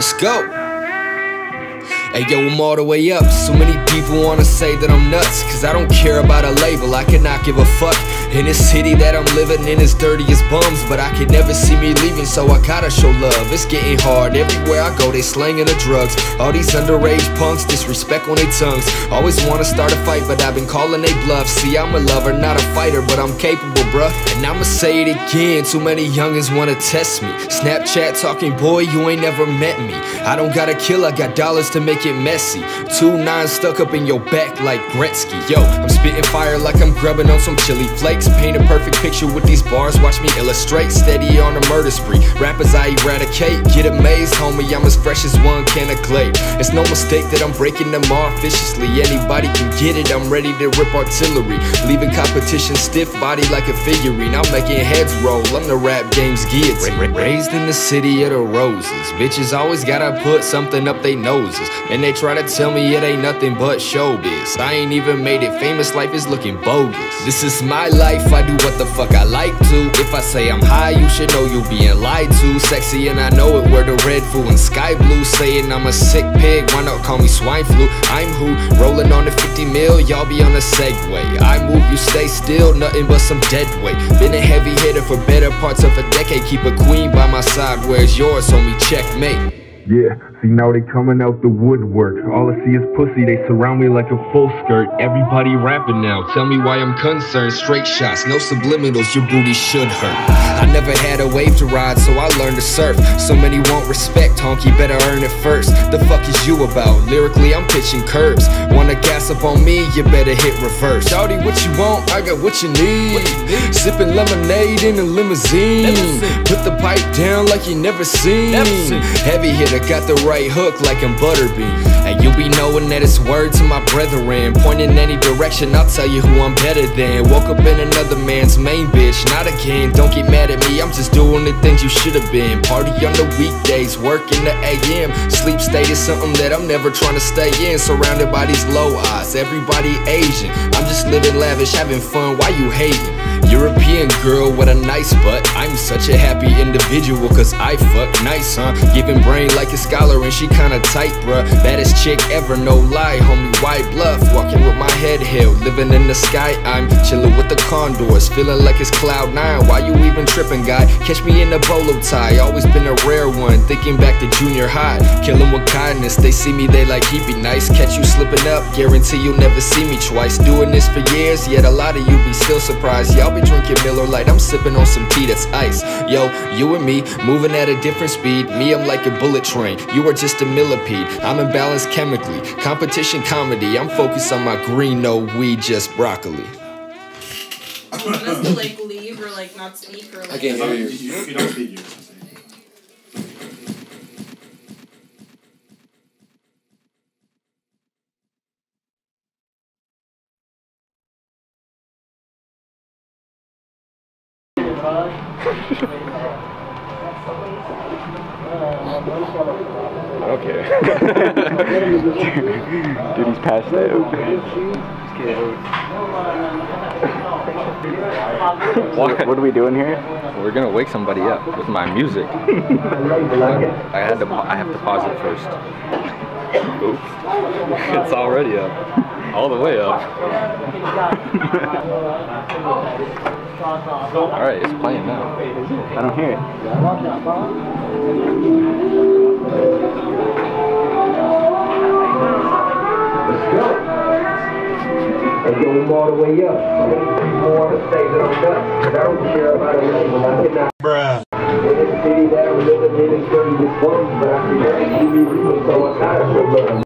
Let's go. Hey yo, I'm all the way up. So many people wanna say that I'm nuts, cause I don't care about a label, I cannot give a fuck. In this city that I'm living in is dirty as bums, but I can never see me leaving, so I gotta show love. It's getting hard, everywhere I go they slanging the drugs. All these underage punks, disrespect on their tongues. Always wanna start a fight, but I've been calling they bluff. See, I'm a lover, not a fighter, but I'm capable, bruh. And I'ma say it again, too many youngins wanna test me. Snapchat talking, boy, you ain't never met me. I don't gotta kill, I got dollars to make it messy. 2 9 stuck up in your back like Gretzky. Yo, I'm spitting fire like I'm grubbing on some chili flakes. Paint a perfect picture with these bars, watch me illustrate. Steady on a murder spree, rappers I eradicate. Get amazed, homie, I'm as fresh as one can of clay. It's no mistake that I'm breaking them off viciously. Anybody can get it, I'm ready to rip artillery. Leaving competition stiff, body like a figurine. I'm making heads roll, I'm the rap game's guillotine. Raised in the city of the roses, bitches always gotta put something up they noses. And they try to tell me it ain't nothing but showbiz. I ain't even made it famous, life is looking bogus. This is my life, I do what the fuck I like to. If I say I'm high, you should know you're being lied to. Sexy and I know it, wear the red, full and sky blue. Saying I'm a sick pig, why not call me swine flu? I'm who, rolling on the 50 mil, y'all be on a Segway. I move, you stay still, nothing but some dead weight. Been a heavy hitter for better parts of a decade. Keep a queen by my side, where's yours, homie, checkmate. Yeah, see now they coming out the woodwork. All I see is pussy, they surround me like a full skirt. Everybody rapping now, tell me why I'm concerned. Straight shots, no subliminals, your booty should hurt. I never had a wave to ride, so I learned to surf. So many want respect, honky, better earn it first. The fuck is you about? Lyrically, I'm pitching curves. Wanna gas up on me, you better hit reverse. Shawty, what you want? I got what you need. Sipping lemonade in a limousine. Put the pipe down like you never seen. Heavy hitter, got the right hook like I'm Butterbean. And you be knowing that it's word to my brethren. Point in any direction, I'll tell you who I'm better than. Woke up in another man's main bitch, not again. Don't get mad at me, I'm just doing the things you should have been. Party on the weekdays, work in the AM. Sleep state is something that I'm never trying to stay in. Surrounded by these low eyes, everybody Asian. I'm just living lavish, having fun, why you hating? European girl with a nice butt. I'm such a happy individual cause I fuck nice, huh? Giving brain like a scholar and she kinda tight, bruh. Baddest chick ever, no lie, homie, white bluff. Walking with my head held, living in the sky. I'm chilling with the condors, feeling like it's cloud 9. Why you even tripping, guy? Catch me in a bolo tie, always been a rare one. Thinking back to junior high, killing with kindness. They see me, they like he be nice. Catch you slipping up, guarantee you'll never see me twice. Doing this for years, yet a lot of you be still surprised. Y'all be drinking Miller Lite, I'm sipping on some tea that's ice. Yo, you and me, moving at a different speed. Me, I'm like a bullet train, you are just a millipede. I'm imbalanced chemically, competition comedy. I'm focused on my green, no weed, just broccoli. You want us to like leave or like not speak or like... I can't hear you. If you don't speak, you just say. Okay. Dude, he's passed out. What are we doing here? We're gonna wake somebody up with my music. I have to pause it first. Oops. It's already up. All the way up. Alright, it's playing now. I don't hear it. And go all the way up. So many people want to say that I'm nuts. I don't care about a label, I cannot. Bruh. In this city that I'm living in is dirty as bums, but I can never see me leaving, so I gotta show love.